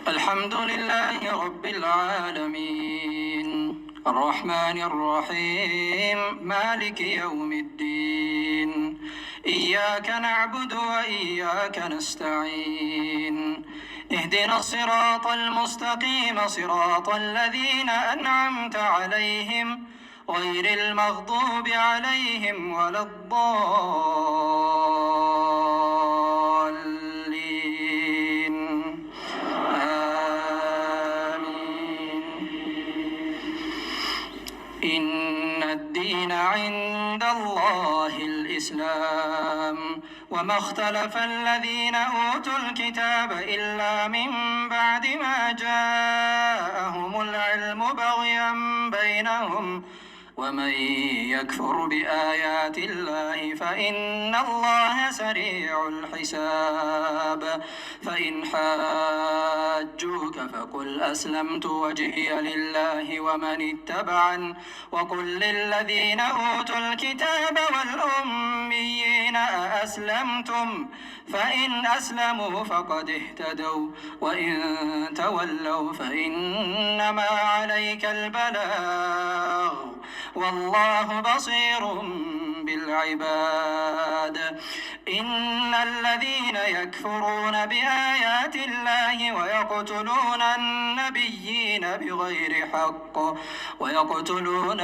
الحمد لله رب العالمين الرحمن الرحيم مالك يوم الدين إياك نعبد وإياك نستعين اهدنا الصراط المستقيم صراط الذين أنعمت عليهم غير المغضوب عليهم ولا الضالين آمين. إن الدين عند الله الإسلام وما اختلف الذين أوتوا الكتاب إلا من بعد ما جاءهم العلم بغيا بينهم ومن يكفر بآيات الله فإن الله سريع الحساب. فإن حاجوك فقل أسلمت وجهي لله ومن اتبعن وقل للذين أوتوا الكتاب والأميين أأسلمتم فإن أسلموا فقد اهتدوا وإن تولوا فإنما عليك البلاغ والله بصير بالعباد. إن الذين يكفرون بآيات الله ويقتلون النبيين بغير حق ويقتلون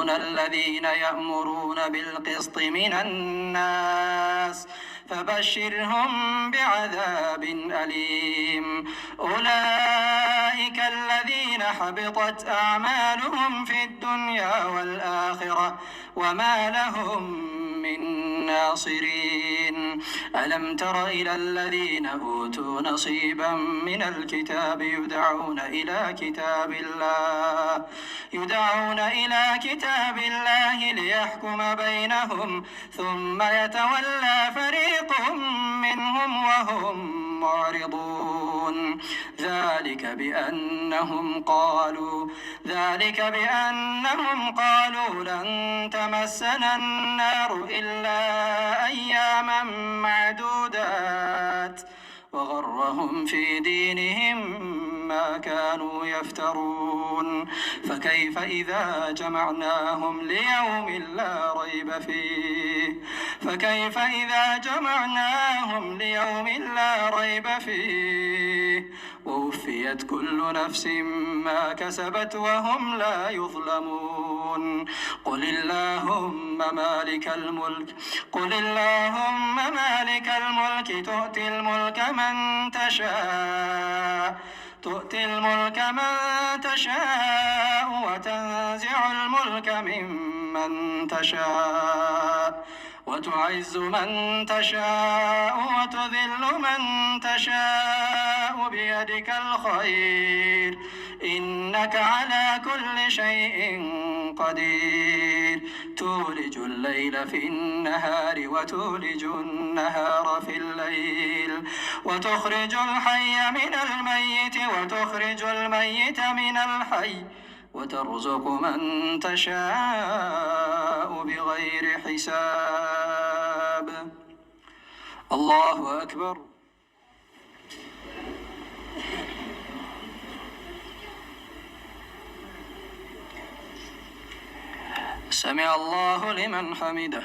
الذين يأمرون بالقسط من الناس فبشرهم بعذاب أليم. أولئك الذين حبطت أعمالهم في الدنيا والآخرة وما لهم من ناصرين. ألم تر إلى الذين أوتوا نصيبا من الكتاب يدعون إلى كتاب الله ليحكم بينهم ثم يتولى فريق منهم وهم معرضون. ذلك بأنهم قالوا لن تمسنا النار إلا أياما معدودات وغرهم في دينهم ما كانوا يفترون. فكيف إذا جمعناهم ليوم لا ريب فيه ووفيت كل نفس ما كسبت وهم لا يظلمون. قل اللهم مالك الملك تؤتي الملك من تشاء وتنزع الملك ممن تشاء وتعز من تشاء وتذل من تشاء بيدك الخير إنك على كل شيء قدير. تولج الليل في النهار وتولج النهار في الليل وتخرج الحي من الميت وتخرج الميت من الحي وترزق من تشاء بغير حساب. الله أكبر. سمع الله لمن حمده.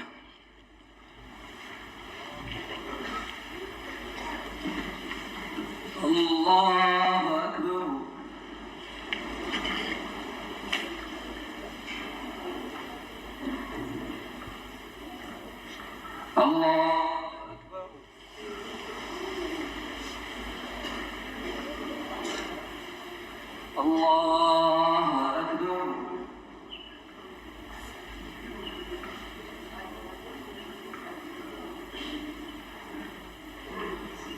الله أكبر. الله أكبر. الله أكبر.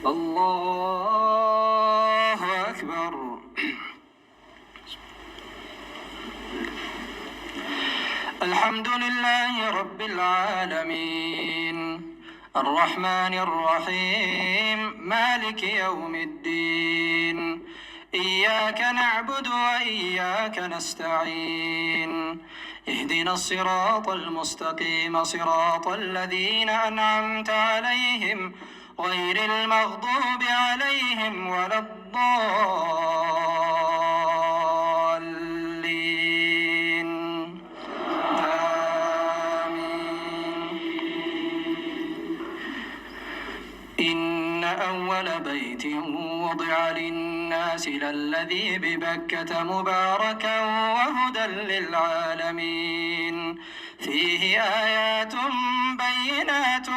الله أكبر. الحمد لله رب العالمين الرحمن الرحيم مالك يوم الدين إياك نعبد وإياك نستعين اهدنا الصراط المستقيم صراط الذين أنعمت عليهم غير المغضوب عليهم ولا الضالين إن أول بيت وضع للناس للذي ببكة مباركا وهدى للعالمين فيه آيات بينات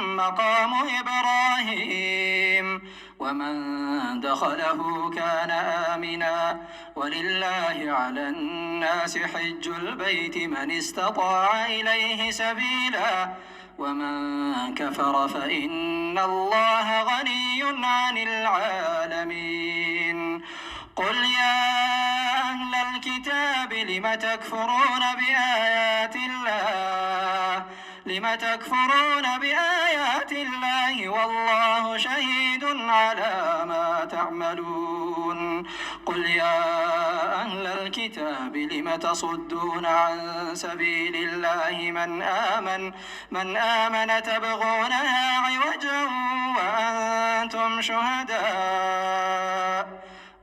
مقام إبراهيم ومن دخله كان آمنا ولله على الناس حج البيت من استطاع إليه سبيلا ومن كفر فإن الله غني عن العالمين قل يا أهل الكتاب لم تكفرون بآيات الله والله شهيد على ما تعملون قل يا أهل الكتاب لم تصدون عن سبيل الله من آمن تبغونها عوجا وأنتم شهداء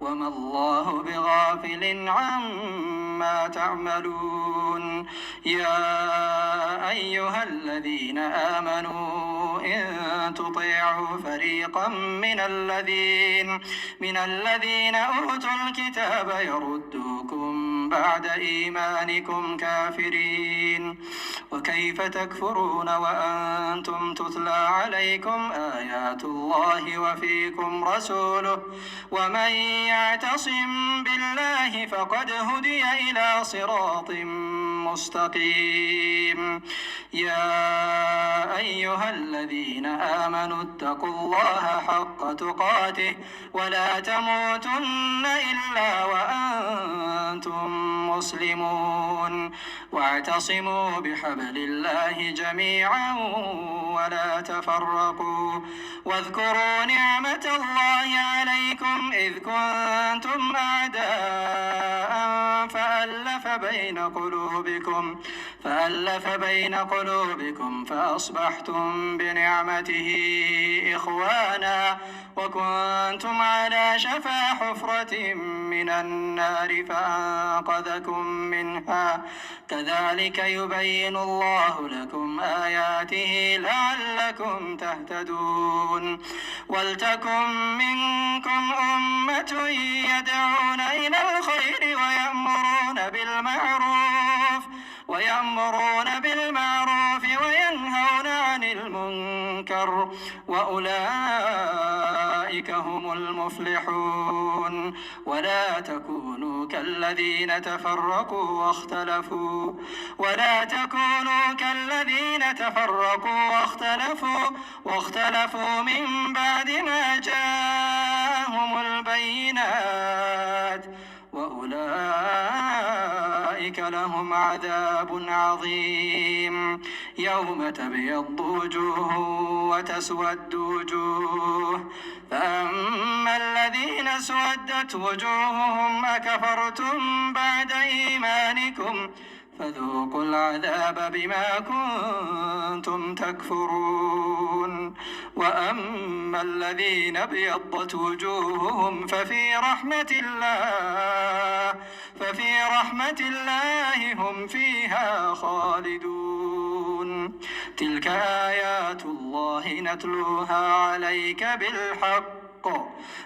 وما الله بغافل عما تعملون يا أيها الذين آمنوا إن تطيعوا فريقا من الذين أوتوا الكتاب يردوكم بعد إيمانكم كافرين وكيف تكفرون وأنتم تتلى عليكم آيات الله وفيكم رسوله ومن يعتصم بالله فقد هدي إلى صراط مستقيم يا أيها الذين آمنوا اتقوا الله حق تقاته ولا تموتن إلا وأنتم مسلمون واعتصموا بحبل الله جميعا ولا تفرقوا واذكروا نعمة الله عليكم إذ كنتم أعداء فألف بين قلوبكم فأصبحتم بنعمته إخوانا وكنتم على شفا حفرة من النار فأنقذكم منها كذلك يبين الله لكم آياته لعلكم تهتدون ولتكن منكم أمة يدعون إلى الخير ويأمرون بالمعروف وينهون عن المنكر وأولئك هم المفلحون ولا تكونوا كالذين تفرقوا واختلفوا من بعد ما جاءهم البينات وأولئك لهم عذاب عظيم يوم تبيض وجوه وتسود وجوه فأما الذين اسودت وجوههم أكفرتم بعد إيمانكم فذوقوا العذاب بما كنتم تكفرون وأما الذين ابيضت وجوههم ففي رحمة الله هم فيها خالدون تلك آيات الله نتلوها عليك بالحق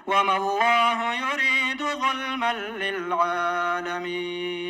وما الله يريد ظلما للعالمين